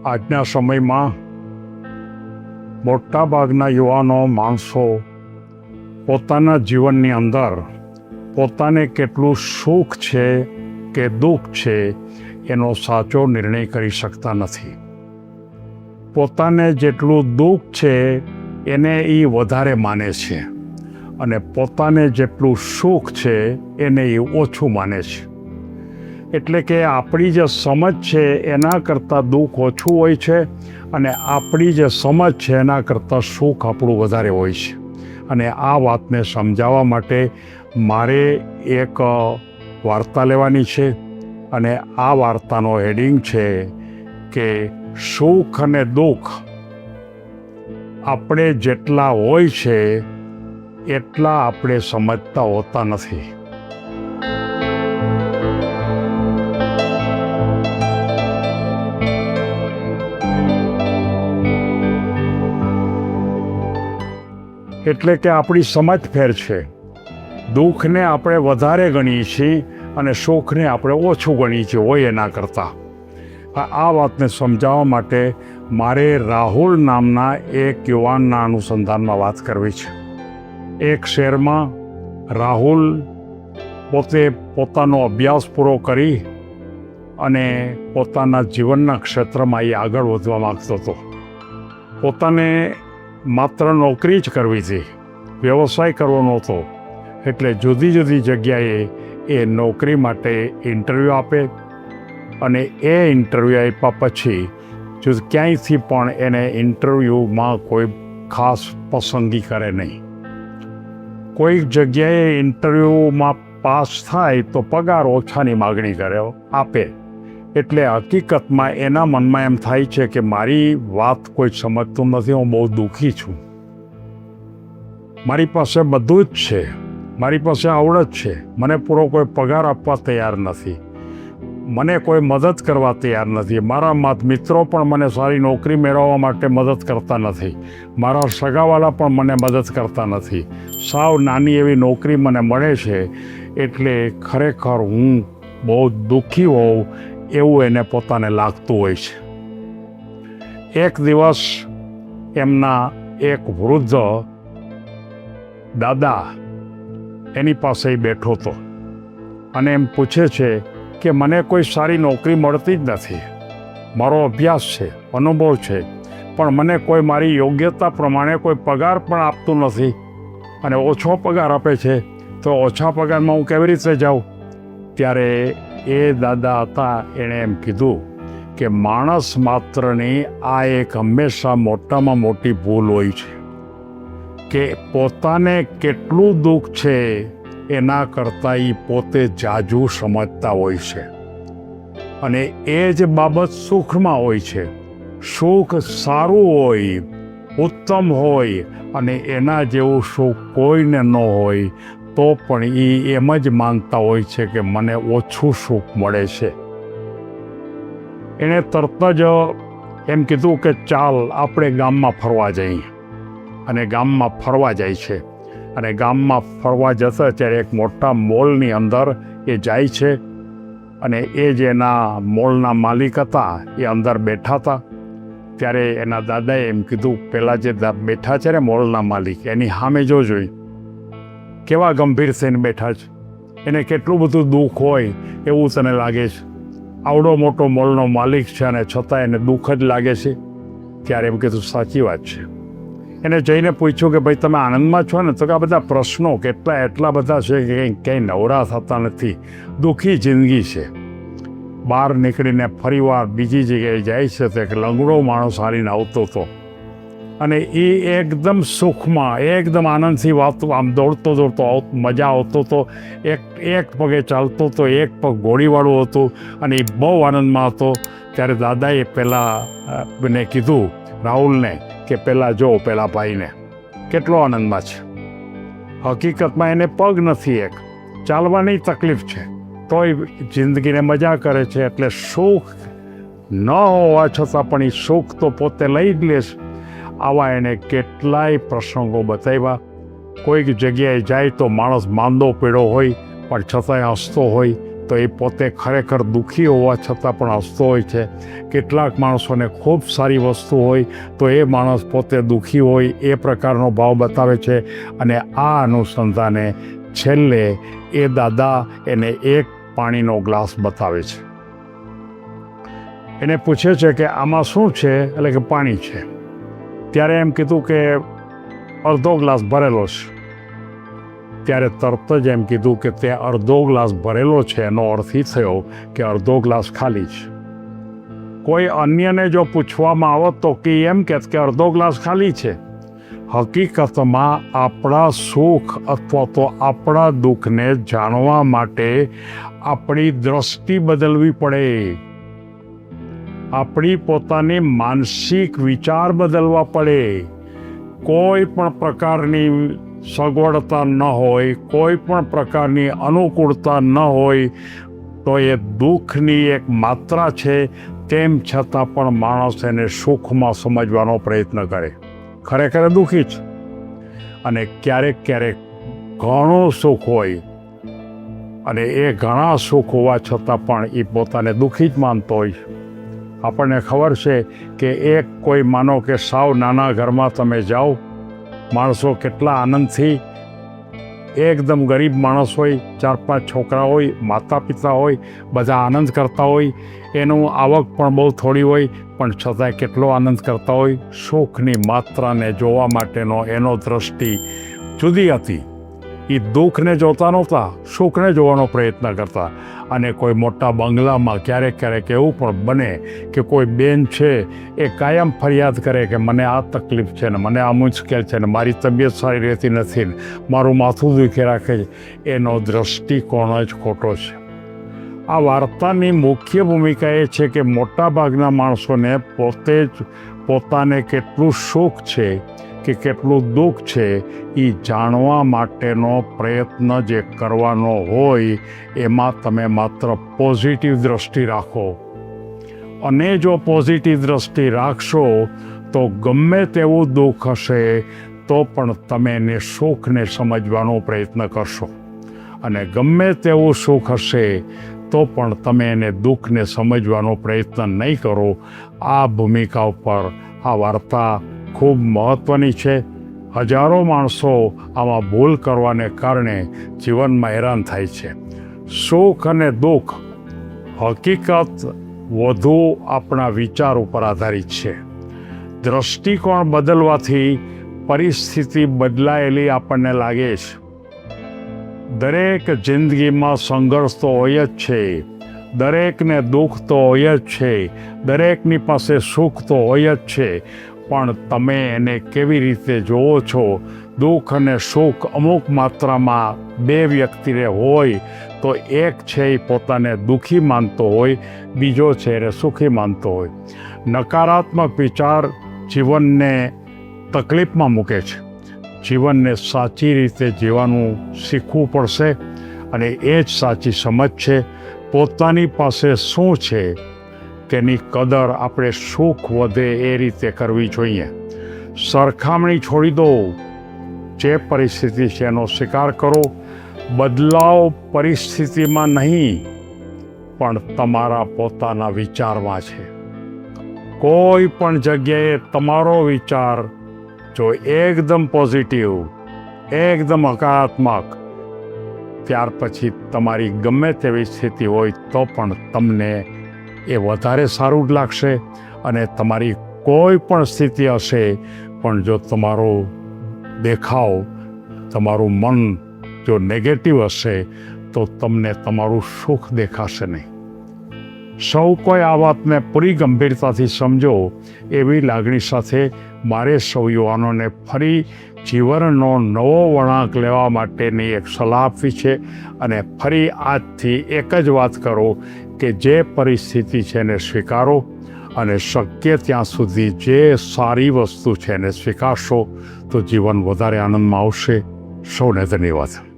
આજના સમયમાં મોટાભાગના યુવાનો માણસો પોતાના જીવનની અંદર પોતાને કેટલું સુખ છે કે દુઃખ છે એનો સાચો નિર્ણય કરી શકતા નથી. પોતાને જેટલું દુઃખ છે એને એ વધારે માને છે અને પોતાને જેટલું સુખ છે એને એ ઓછું માને છે. એટલે કે આપણી જે સમજ છે એના કરતાં દુઃખ ઓછું હોય છે અને આપણી જે સમજ છે એના કરતાં સુખ આપણું વધારે હોય છે. અને આ વાતને સમજાવવા માટે મારે એક વાર્તા લેવાની છે અને આ વાર્તાનો હેડિંગ છે કે સુખ અને દુઃખ આપણે જેટલા હોય છે એટલા આપણે સમજતા હોતા નથી. એટલે કે આપણી સમજ ફેર છે. દુઃખને આપણે વધારે ગણીએ છીએ અને સુખને આપણે ઓછું ગણીએ છીએ હોય એના કરતાં. આ વાતને સમજાવવા માટે મારે રાહુલ નામના એક યુવાનના અનુસંધાનમાં વાત કરવી છે. એક શહેરમાં રાહુલ પોતે પોતાનો અભ્યાસ પૂરો કરી અને પોતાના જીવનના ક્ષેત્રમાં એ આગળ વધવા માગતો હતો. પોતાને માત્ર નોકરી જ કરવી હતી, વ્યવસાય કરવો નહોતો. એટલે જુદી જુદી જગ્યાએ એ નોકરી માટે ઇન્ટરવ્યૂ આપે અને એ ઇન્ટરવ્યૂ આપ્યા પછી જો ક્યાંયથી પણ એને ઇન્ટરવ્યૂમાં કોઈ ખાસ પસંદગી કરે નહીં. કોઈક જગ્યાએ ઇન્ટરવ્યૂમાં પાસ થાય તો પગાર ઓછાની માગણી કરે આપે. એટલે હકીકતમાં એના મનમાં એમ થાય છે કે મારી વાત કોઈ સમજતું નથી, હું બહુ દુઃખી છું. મારી પાસે બધું જ છે, મારી પાસે આવડત છે, મને પૂરો કોઈ પગાર આપવા તૈયાર નથી, મને કોઈ મદદ કરવા તૈયાર નથી, મારા મિત્રો પણ મને સારી નોકરી મેળવવા માટે મદદ કરતા નથી, મારા સગાવાલા પણ મને મદદ કરતા નથી. સાવ નાની એવી નોકરી મને મળે છે એટલે ખરેખર હું બહુ દુઃખી હોઉં એવું એને પોતાને લાગતું હોય છે. એક દિવસ એમના એક વૃદ્ધ દાદા એની પાસે બેઠો હતો અને એમ પૂછે છે કે મને કોઈ સારી નોકરી મળતી જ નથી, મારો અભ્યાસ છે, અનુભવ છે, પણ મને કોઈ મારી યોગ્યતા પ્રમાણે કોઈ પગાર પણ આપતું નથી અને ઓછો પગાર આપે છે, તો ઓછા પગારમાં હું કેવી રીતે જાઉં? ત્યારે એ દાદા હતા એણે એમ કીધું કે માણસ માત્રની આ એક હંમેશા મોટામાં મોટી ભૂલ હોય છે કે પોતાને કેટલું દુઃખ છે એના કરતાં એ પોતે જાજુ સમજતા હોય છે અને એ જ બાબત સુખમાં હોય છે. સુખ સારું હોય, ઉત્તમ હોય અને એના જેવું સુખ કોઈને ન હોય તો પણ એ એમ જ માનતા હોય છે કે મને ઓછું સુખ મળે છે. એણે તરત જ એમ કીધું કે ચાલ આપણે ગામમાં ફરવા જઈએ. અને ગામમાં ફરવા જાય છે અને ગામમાં ફરવા જતા ત્યારે એક મોટા મોલની અંદર એ જાય છે અને એ જે એના મોલના માલિક હતા એ અંદર બેઠા હતા. ત્યારે એના દાદાએ એમ કીધું, પેલા જે બેઠા છે ને મોલના માલિક, એની સામે જોઈ કેવા ગંભીર થઈને બેઠા છે, એને કેટલું બધું દુઃખ હોય એવું તને લાગે છે? આવડો મોટો મોલનો માલિક છે અને છતાં એને દુઃખ જ લાગે છે. ત્યારે એમ કીધું સાચી વાત છે. એને જઈને પૂછ્યું કે ભાઈ તમે આનંદમાં છો ને? તો કે આ બધા પ્રશ્નો એટલા બધા છે કે ક્યાંય નવરા થતા નથી, દુઃખી જિંદગી છે. બહાર નીકળીને ફરીવાર બીજી જગ્યાએ જાય છે તો એક લંગડો માણસ હારીને આવતો હતો અને એ એકદમ સુખમાં એકદમ આનંદથી વાતો આમ દોડતો મજા આવતો હતો. એક પગે ચાલતો હતો, એક પગ ઘોડીવાળું હતું અને એ બહુ આનંદમાં હતો. ત્યારે દાદાએ પેલા કીધું રાહુલને કે પેલા જો પેલા ભાઈને કેટલો આનંદમાં છે. હકીકતમાં એને પગ નથી, એક ચાલવાની તકલીફ છે, તોય જિંદગીને મજા કરે છે. એટલે સુખ ન હોવા છતાં પણ એ સુખ તો પોતે લઈ જ લે છે. આવા એને કેટલાય પ્રસંગો બતાવ્યા. કોઈક જગ્યાએ જાય તો માણસ માંદો પીળો હોય પણ છતાંય હસતો હોય, તો એ પોતે ખરેખર દુઃખી હોવા છતાં પણ હસતો હોય છે. કેટલાક માણસોને ખૂબ સારી વસ્તુ હોય તો એ માણસ પોતે દુઃખી હોય એ પ્રકારનો ભાવ બતાવે છે. અને આ અનુસંધાને છેલ્લે એ દાદા એને એક પાણીનો ગ્લાસ બતાવે છે. એને પૂછે છે કે આમાં શું છે, એટલે કે પાણી છે. ત્યારે એમ કીધું કે અડધો ગ્લાસ ભરેલો છે. ત્યારે તરત જ એમ કીધું કે તે અડધો ગ્લાસ ભરેલો છે એનો અર્થ એ થયો કે અડધો ગ્લાસ ખાલી છે. કોઈ અન્યને જો પૂછવામાં આવત તો કે એમ કહેત કે અડધો ગ્લાસ ખાલી છે. હકીકતમાં આપણા સુખ અથવા તો આપણા દુઃખને જાણવા માટે આપણી દ્રષ્ટિ બદલવી પડે. આપણી પોતાની માનસિક વિચાર બદલવા પડે. કોઈ પણ પ્રકારની સગવડતા ન હોય, કોઈ પણ પ્રકારની અનુકૂળતા ન હોય તો એ દુઃખની એક માત્રા છે. તેમ છતાં પણ માણસ એને સુખમાં સમજવાનો પ્રયત્ન કરે. ખરેખર દુઃખી છે. અને ક્યારેક ક્યારેક ઘણું સુખ હોય અને એ ઘણા સુખ હોવા છતાં પણ એ પોતાને દુઃખી જ માનતો હોય. આપણને ખબર છે કે એક કોઈ માનો કે સાવ નાના ઘરમાં તમે જાઓ, માણસો કેટલા આનંદથી, એકદમ ગરીબ માણસ હોય, 4-5 છોકરા હોય, માતા પિતા હોય, બધા આનંદ કરતા હોય. એનું આવક પણ બહુ થોડી હોય પણ છતાંય કેટલો આનંદ કરતા હોય. સુખની માત્રાને જોવા માટેનો એનો દ્રષ્ટિ જુદી હતી. એ દુઃખને જોતા નહોતા, સુખને જોવાનો પ્રયત્ન કરતા. અને કોઈ મોટા બંગલામાં ક્યારેક ક્યારેક એવું પણ બને કે કોઈ બેન છે એ કાયમ ફરિયાદ કરે કે મને આ તકલીફ છે ને મને આ મુશ્કેલ છે ને મારી તબિયત સારી રહેતી નથી ને મારું માથું દુખી રાખે છે. એનો દૃષ્ટિકોણ જ ખોટો છે. આ વાર્તાની મુખ્ય ભૂમિકા એ છે કે મોટાભાગના માણસોને પોતે જ પોતાને કેટલું સુખ છે કે કેટલું દુઃખ છે એ જાણવા માટેનો પ્રયત્ન જે કરવાનો હોય એમાં તમે માત્ર પોઝિટિવ દ્રષ્ટિ રાખો. અને જો પોઝિટિવ દ્રષ્ટિ રાખશો તો ગમે તેવું દુઃખ હશે તો પણ તમે એને સુખને સમજવાનો પ્રયત્ન કરશો. અને ગમે તેવું સુખ હશે તો પણ તમે એને દુઃખને સમજવાનો પ્રયત્ન નહીં કરો. આ ભૂમિકા ઉપર આ વાર્તા ખૂબ મહત્ત્વની છે. હજારો માણસો આમાં ભૂલ કરવાને કારણે જીવનમાં હેરાન થાય છે. સુખ અને દુઃખ હકીકત વધુ આપણા વિચાર ઉપર આધારિત છે. દૃષ્ટિકોણ બદલવાથી પરિસ્થિતિ બદલાયેલી આપણને લાગે છે. દરેક જિંદગીમાં સંઘર્ષ તો હોય જ છે, દરેકને દુઃખ તો હોય જ છે, દરેકની પાસે સુખ તો હોય જ છે. પણ તમે એને કેવી રીતે જોવો છો? દુઃખ અને સુખ અમુક માત્રામાં બે વ્યક્તિને હોય તો એક છે એ પોતાને દુઃખી માનતો હોય, બીજો છે એને સુખી માનતો હોય. નકારાત્મક વિચાર જીવનને તકલીફમાં મૂકે છે. જીવનને સાચી રીતે જીવવાનું શીખવું પડશે અને એ જ સાચી સમજ છે. પોતાની પાસે શું છે તેની કદર આપણે સુખ વધે એ રીતે કરવી જોઈએ. સરખામણી છોડી દો. જે પરિસ્થિતિ છે એનો સ્વીકાર કરો. બદલાવ પરિસ્થિતિમાં નહીં પણ તમારા પોતાના વિચારમાં છે. કોઈ પણ જગ્યાએ તમારો વિચાર જો એકદમ પોઝિટિવ, એકદમ હકારાત્મક, ત્યાર પછી તમારી ગમે તેવી સ્થિતિ હોય તો પણ તમને એ વધારે સારું જ લાગશે. અને તમારી કોઈ પણ સ્થિતિ હશે પણ જો તમારો દેખાવ, તમારું મન જો નેગેટિવ હશે તો તમને તમારું સુખ દેખાશે નહીં. સૌ કોઈ આ વાતને પૂરી ગંભીરતાથી સમજો એવી લાગણી સાથે મારે સૌ યુવાનોને ફરી જીવનનો નવો વળાંક લેવા માટેની એક સલાહ આપવી છે. અને ફરી આજથી એક જ વાત કરો કે જે પરિસ્થિતિ છે એને સ્વીકારો અને શક્ય ત્યાં સુધી જે સારી વસ્તુ છે એને સ્વીકારશો તો જીવન વધારે આનંદમાં આવશે. સૌને ધન્યવાદ.